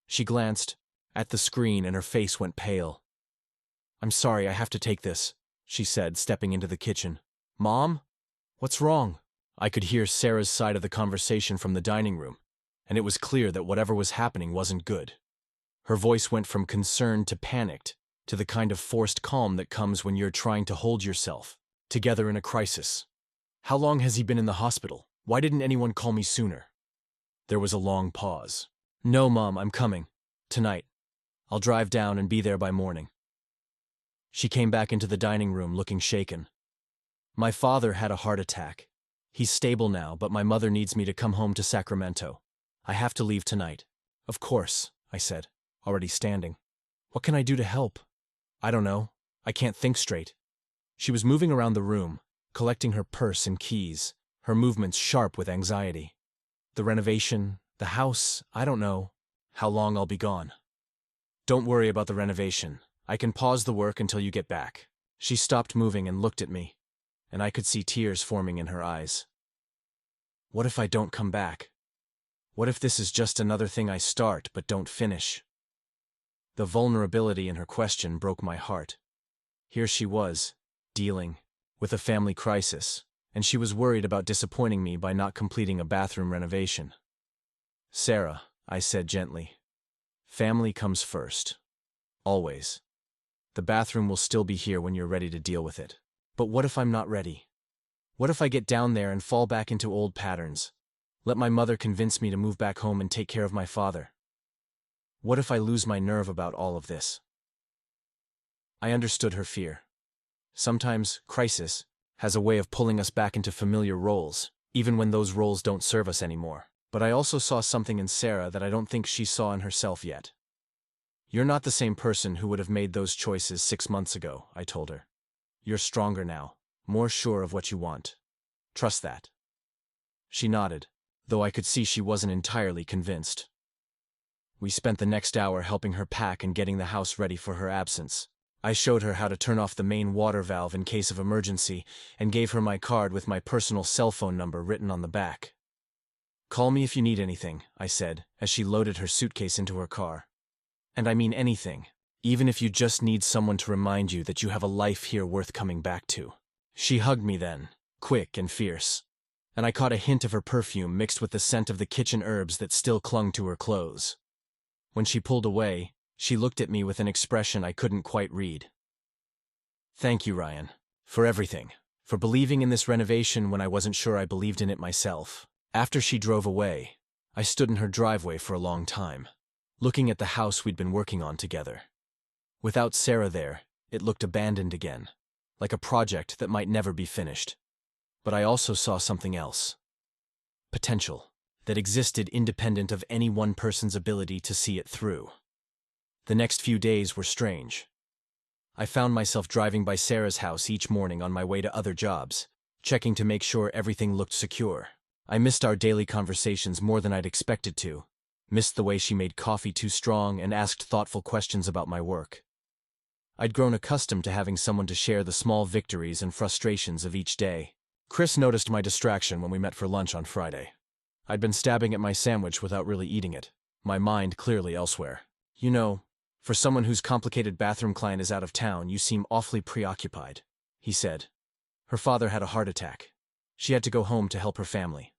She glanced at the screen and her face went pale. I'm sorry, I have to take this, she said, stepping into the kitchen. Mom? What's wrong? I could hear Sarah's side of the conversation from the dining room, and it was clear that whatever was happening wasn't good. Her voice went from concerned to panicked, to the kind of forced calm that comes when you're trying to hold yourself together in a crisis. How long has he been in the hospital? Why didn't anyone call me sooner? There was a long pause. No, Mom, I'm coming. Tonight. I'll drive down and be there by morning. She came back into the dining room looking shaken. My father had a heart attack. He's stable now, but my mother needs me to come home to Sacramento. I have to leave tonight. Of course, I said, already standing. What can I do to help? I don't know. I can't think straight. She was moving around the room, collecting her purse and keys, her movements sharp with anxiety. The renovation, the house, I don't know how long I'll be gone. Don't worry about the renovation. I can pause the work until you get back. She stopped moving and looked at me, and I could see tears forming in her eyes. What if I don't come back? What if this is just another thing I start but don't finish? The vulnerability in her question broke my heart. Here she was, dealing with a family crisis, and she was worried about disappointing me by not completing a bathroom renovation. Sarah, I said gently, family comes first. Always. The bathroom will still be here when you're ready to deal with it. But what if I'm not ready? What if I get down there and fall back into old patterns? Let my mother convince me to move back home and take care of my father. What if I lose my nerve about all of this? I understood her fear. Sometimes, crisis has a way of pulling us back into familiar roles, even when those roles don't serve us anymore. But I also saw something in Sarah that I don't think she saw in herself yet. You're not the same person who would have made those choices 6 months ago, I told her. You're stronger now, more sure of what you want. Trust that. She nodded, though I could see she wasn't entirely convinced. We spent the next hour helping her pack and getting the house ready for her absence. I showed her how to turn off the main water valve in case of emergency and gave her my card with my personal cell phone number written on the back. "Call me if you need anything," I said, as she loaded her suitcase into her car. "And I mean anything, even if you just need someone to remind you that you have a life here worth coming back to." She hugged me then, quick and fierce, and I caught a hint of her perfume mixed with the scent of the kitchen herbs that still clung to her clothes. When she pulled away, she looked at me with an expression I couldn't quite read. "Thank you, Ryan, for everything, for believing in this renovation when I wasn't sure I believed in it myself." After she drove away, I stood in her driveway for a long time, looking at the house we'd been working on together. Without Sarah there, it looked abandoned again, like a project that might never be finished. But I also saw something else. Potential that existed independent of any one person's ability to see it through. The next few days were strange. I found myself driving by Sarah's house each morning on my way to other jobs, checking to make sure everything looked secure. I missed our daily conversations more than I'd expected to, missed the way she made coffee too strong and asked thoughtful questions about my work. I'd grown accustomed to having someone to share the small victories and frustrations of each day. Chris noticed my distraction when we met for lunch on Friday. I'd been stabbing at my sandwich without really eating it, my mind clearly elsewhere. "You know, for someone whose complicated bathroom client is out of town, you seem awfully preoccupied," he said. "Her father had a heart attack. She had to go home to help her family."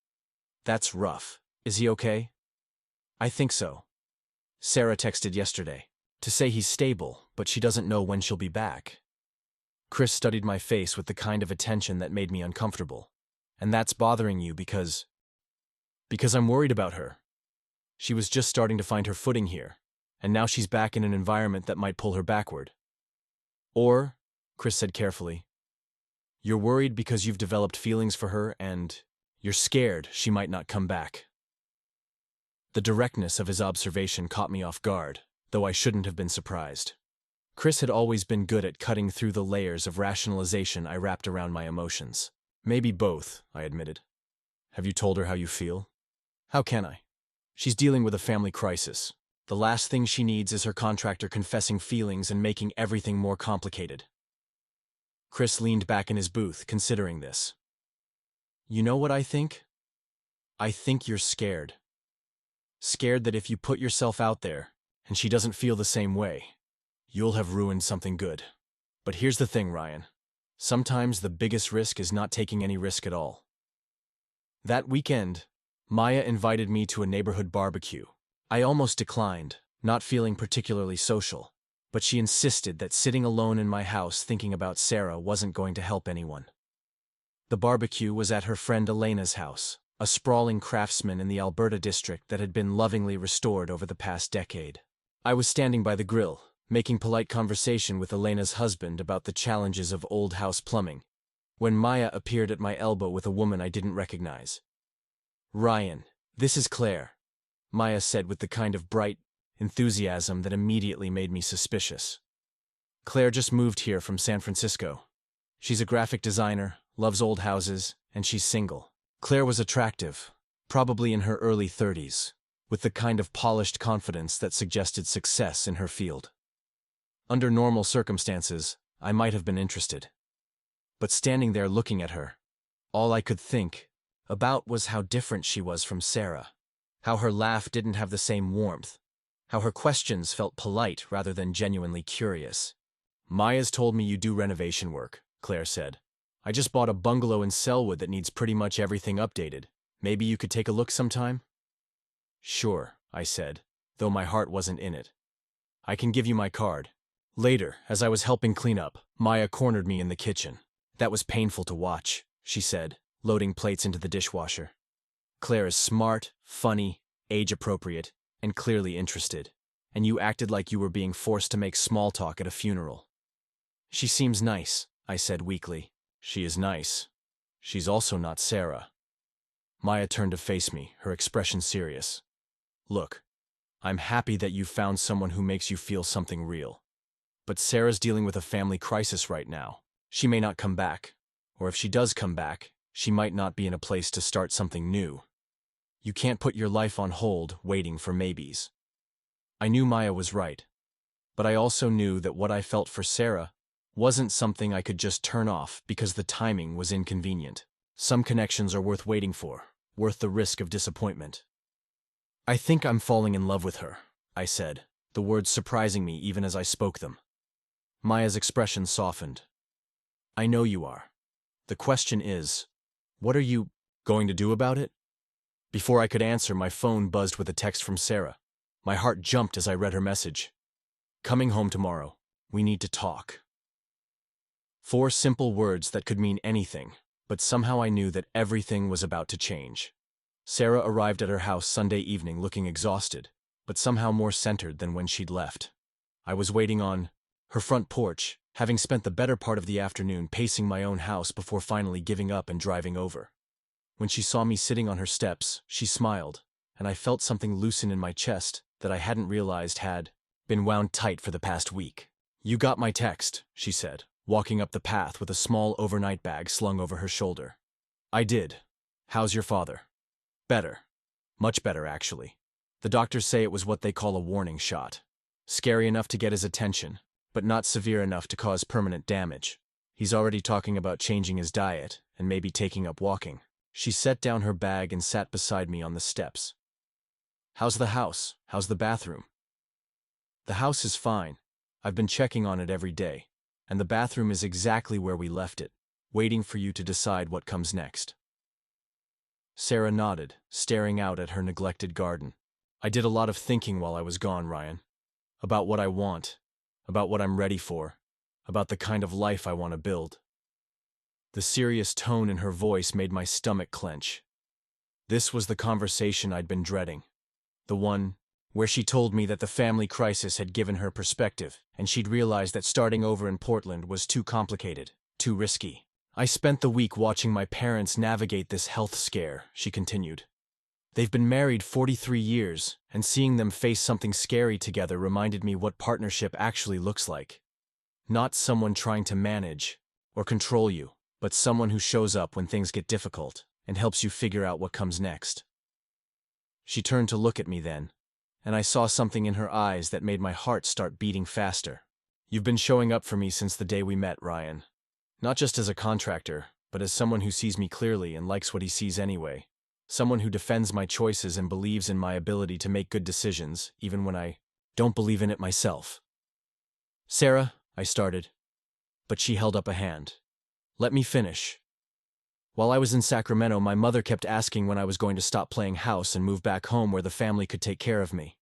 "That's rough. Is he okay?" "I think so. Sarah texted yesterday to say he's stable, but she doesn't know when she'll be back." Chris studied my face with the kind of attention that made me uncomfortable. "And that's bothering you because I'm worried about her. She was just starting to find her footing here, and now she's back in an environment that might pull her backward." "Or," Chris said carefully, "you're worried because you've developed feelings for her and you're scared she might not come back." The directness of his observation caught me off guard, though I shouldn't have been surprised. Chris had always been good at cutting through the layers of rationalization I wrapped around my emotions. "Maybe both," I admitted. "Have you told her how you feel?" "How can I? She's dealing with a family crisis. The last thing she needs is her contractor confessing feelings and making everything more complicated." Chris leaned back in his booth, considering this. "You know what I think? I think you're scared. Scared that if you put yourself out there, and she doesn't feel the same way, you'll have ruined something good. But here's the thing, Ryan. Sometimes the biggest risk is not taking any risk at all." That weekend, Maya invited me to a neighborhood barbecue. I almost declined, not feeling particularly social, but she insisted that sitting alone in my house thinking about Sarah wasn't going to help anyone. The barbecue was at her friend Elena's house, a sprawling craftsman in the Alberta district that had been lovingly restored over the past decade. I was standing by the grill, making polite conversation with Elena's husband about the challenges of old house plumbing, when Maya appeared at my elbow with a woman I didn't recognize. "Ryan, this is Claire," Maya said with the kind of bright enthusiasm that immediately made me suspicious. "Claire just moved here from San Francisco. She's a graphic designer, loves old houses, and she's single." Claire was attractive, probably in her early 30s, with the kind of polished confidence that suggested success in her field. Under normal circumstances, I might have been interested. But standing there looking at her, all I could think about was how different she was from Sarah, how her laugh didn't have the same warmth, how her questions felt polite rather than genuinely curious. "Maya's told me you do renovation work," Claire said. "I just bought a bungalow in Selwood that needs pretty much everything updated. Maybe you could take a look sometime?" "Sure," I said, though my heart wasn't in it. "I can give you my card." Later, as I was helping clean up, Maya cornered me in the kitchen. "That was painful to watch," she said, loading plates into the dishwasher. "Claire is smart, funny, age-appropriate, and clearly interested, and you acted like you were being forced to make small talk at a funeral." "She seems nice," I said weakly. "She is nice. She's also not Sarah." Maya turned to face me, her expression serious. "Look, I'm happy that you've found someone who makes you feel something real. But Sarah's dealing with a family crisis right now. She may not come back, or if she does come back, she might not be in a place to start something new. You can't put your life on hold waiting for maybes." I knew Maya was right, but I also knew that what I felt for Sarah wasn't something I could just turn off because the timing was inconvenient. Some connections are worth waiting for, worth the risk of disappointment. I think I'm falling in love with her, I said, the words surprising me even as I spoke them. Maya's expression softened. I know you are. The question is, what are you going to do about it? Before I could answer, my phone buzzed with a text from Sarah. My heart jumped as I read her message. Coming home tomorrow. We need to talk. 4 simple words that could mean anything, but somehow I knew that everything was about to change. Sarah arrived at her house Sunday evening looking exhausted, but somehow more centered than when she'd left. I was waiting on her front porch, having spent the better part of the afternoon pacing my own house before finally giving up and driving over. When she saw me sitting on her steps, she smiled, and I felt something loosen in my chest that I hadn't realized had been wound tight for the past week. You got my text, she said, walking up the path with a small overnight bag slung over her shoulder. I did. How's your father? Better. Much better, actually. The doctors say it was what they call a warning shot. Scary enough to get his attention, but not severe enough to cause permanent damage. He's already talking about changing his diet and maybe taking up walking. She set down her bag and sat beside me on the steps. How's the house? How's the bathroom? The house is fine. I've been checking on it every day, and the bathroom is exactly where we left it, waiting for you to decide what comes next. Sarah nodded, staring out at her neglected garden. I did a lot of thinking while I was gone, Ryan. About what I want, about what I'm ready for, about the kind of life I want to build. The serious tone in her voice made my stomach clench. This was the conversation I'd been dreading. The one where she told me that the family crisis had given her perspective, and she'd realized that starting over in Portland was too complicated, too risky. I spent the week watching my parents navigate this health scare, she continued. They've been married 43 years, and seeing them face something scary together reminded me what partnership actually looks like. Not someone trying to manage or control you, but someone who shows up when things get difficult and helps you figure out what comes next. She turned to look at me then, and I saw something in her eyes that made my heart start beating faster. You've been showing up for me since the day we met, Ryan. Not just as a contractor, but as someone who sees me clearly and likes what he sees anyway. Someone who defends my choices and believes in my ability to make good decisions, even when I don't believe in it myself. Sarah, I started, but she held up a hand. Let me finish. While I was in Sacramento, my mother kept asking when I was going to stop playing house and move back home where the family could take care of me.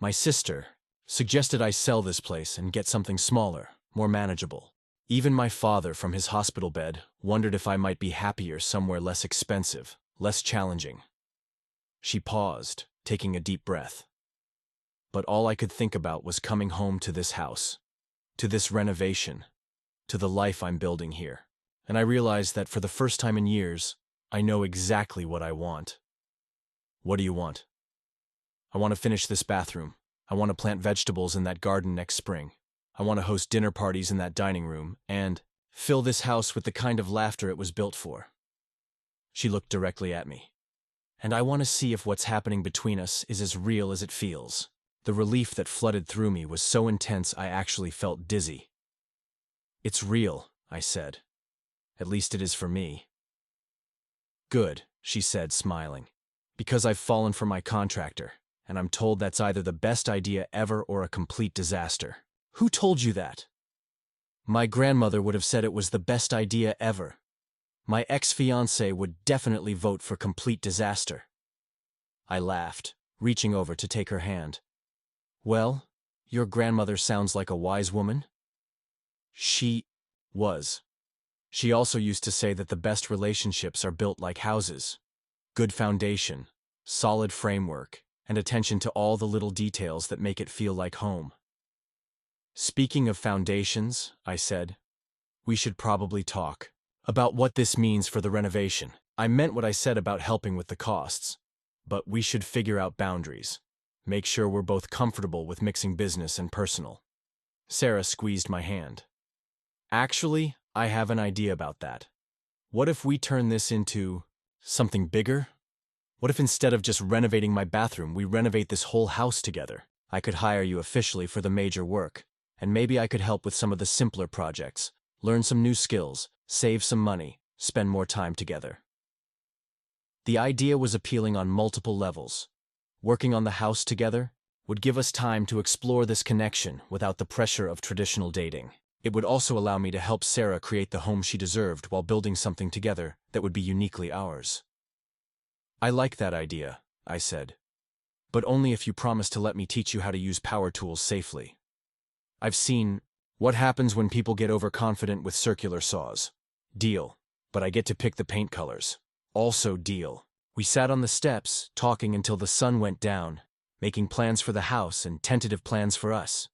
My sister suggested I sell this place and get something smaller, more manageable. Even my father, from his hospital bed, wondered if I might be happier somewhere less expensive, less challenging. She paused, taking a deep breath. But all I could think about was coming home to this house, to this renovation, to the life I'm building here. And I realized that for the first time in years, I know exactly what I want. What do you want? I want to finish this bathroom. I want to plant vegetables in that garden next spring. I want to host dinner parties in that dining room and fill this house with the kind of laughter it was built for. She looked directly at me. And I want to see if what's happening between us is as real as it feels. The relief that flooded through me was so intense I actually felt dizzy. It's real, I said. At least it is for me. Good, she said, smiling. Because I've fallen for my contractor, and I'm told that's either the best idea ever or a complete disaster. Who told you that? My grandmother would have said it was the best idea ever. My ex-fiancé would definitely vote for complete disaster. I laughed, reaching over to take her hand. Well, your grandmother sounds like a wise woman. She was. She also used to say that the best relationships are built like houses. Good foundation, solid framework, and attention to all the little details that make it feel like home. Speaking of foundations, I said, we should probably talk about what this means for the renovation. I meant what I said about helping with the costs, but we should figure out boundaries. Make sure we're both comfortable with mixing business and personal. Sarah squeezed my hand. Actually, I have an idea about that. What if we turn this into something bigger? What if instead of just renovating my bathroom, we renovate this whole house together? I could hire you officially for the major work, and maybe I could help with some of the simpler projects, learn some new skills, save some money, spend more time together. The idea was appealing on multiple levels. Working on the house together would give us time to explore this connection without the pressure of traditional dating. It would also allow me to help Sarah create the home she deserved while building something together that would be uniquely ours. I like that idea, I said. But only if you promise to let me teach you how to use power tools safely. I've seen what happens when people get overconfident with circular saws. Deal. But I get to pick the paint colors. Also deal. We sat on the steps, talking until the sun went down, making plans for the house and tentative plans for us.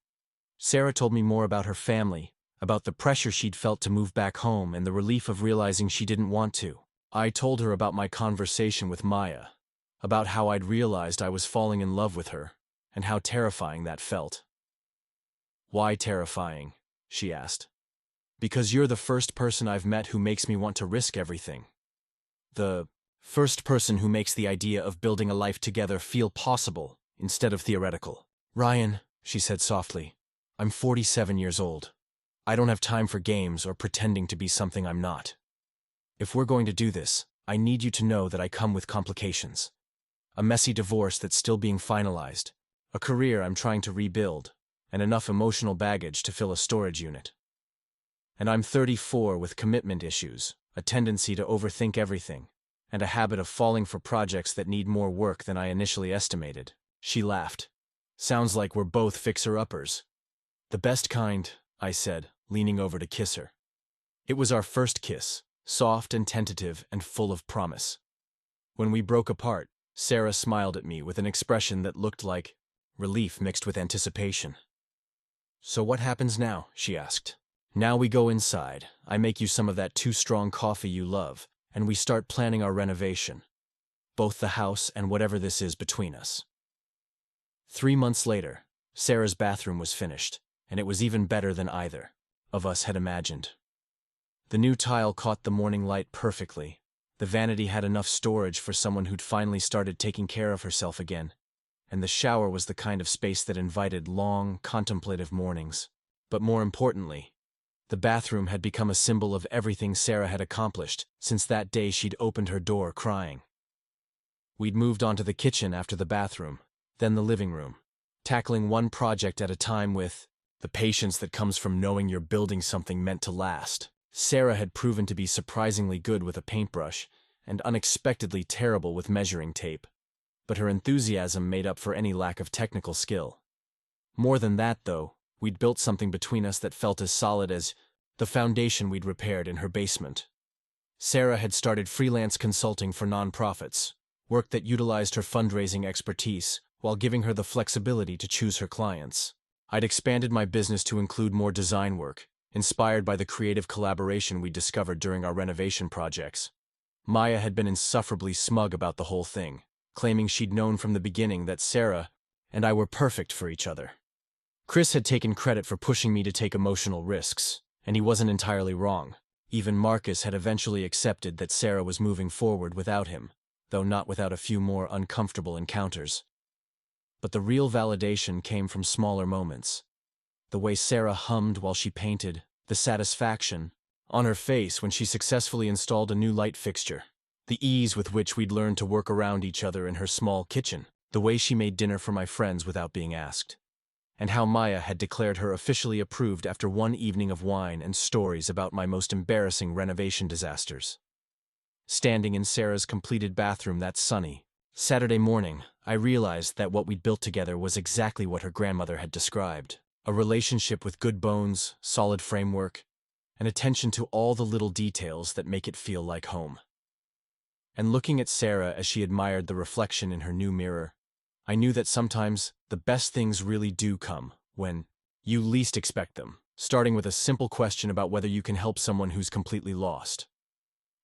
Sarah told me more about her family, about the pressure she'd felt to move back home and the relief of realizing she didn't want to. I told her about my conversation with Maya, about how I'd realized I was falling in love with her, and how terrifying that felt. Why terrifying? She asked. Because you're the first person I've met who makes me want to risk everything. The first person who makes the idea of building a life together feel possible instead of theoretical. Ryan, she said softly, I'm 47 years old. I don't have time for games or pretending to be something I'm not. If we're going to do this, I need you to know that I come with complications. A messy divorce that's still being finalized, a career I'm trying to rebuild, and enough emotional baggage to fill a storage unit. And I'm 34 with commitment issues, a tendency to overthink everything, and a habit of falling for projects that need more work than I initially estimated. She laughed. Sounds like we're both fixer-uppers. The best kind, I said, leaning over to kiss her. It was our first kiss, soft and tentative and full of promise. When we broke apart, Sarah smiled at me with an expression that looked like relief mixed with anticipation. So what happens now? She asked. Now we go inside, I make you some of that too-strong coffee you love, and we start planning our renovation. Both the house and whatever this is between us. 3 months later, Sarah's bathroom was finished, and it was even better than either of us had imagined. The new tile caught the morning light perfectly. The vanity had enough storage for someone who'd finally started taking care of herself again, and the shower was the kind of space that invited long, contemplative mornings. But more importantly, the bathroom had become a symbol of everything Sarah had accomplished since that day she'd opened her door crying. We'd moved on to the kitchen after the bathroom, then the living room, tackling one project at a time with the patience that comes from knowing you're building something meant to last. Sarah had proven to be surprisingly good with a paintbrush and unexpectedly terrible with measuring tape, but her enthusiasm made up for any lack of technical skill. More than that, though, we'd built something between us that felt as solid as the foundation we'd repaired in her basement. Sarah had started freelance consulting for nonprofits, work that utilized her fundraising expertise while giving her the flexibility to choose her clients. I'd expanded my business to include more design work, inspired by the creative collaboration we discovered during our renovation projects. Maya had been insufferably smug about the whole thing, claiming she'd known from the beginning that Sarah and I were perfect for each other. Chris had taken credit for pushing me to take emotional risks, and he wasn't entirely wrong. Even Marcus had eventually accepted that Sarah was moving forward without him, though not without a few more uncomfortable encounters. But the real validation came from smaller moments. The way Sarah hummed while she painted, the satisfaction on her face when she successfully installed a new light fixture, the ease with which we'd learned to work around each other in her small kitchen, the way she made dinner for my friends without being asked, and how Maya had declared her officially approved after one evening of wine and stories about my most embarrassing renovation disasters. Standing in Sarah's completed bathroom that sunny Saturday morning, I realized that what we'd built together was exactly what her grandmother had described. A relationship with good bones, solid framework, and attention to all the little details that make it feel like home. And looking at Sarah as she admired the reflection in her new mirror, I knew that sometimes the best things really do come when you least expect them, starting with a simple question about whether you can help someone who's completely lost.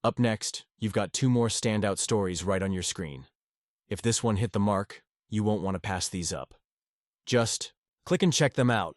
Up next, you've got 2 more standout stories right on your screen. If this one hit the mark, you won't want to pass these up. Just click and check them out.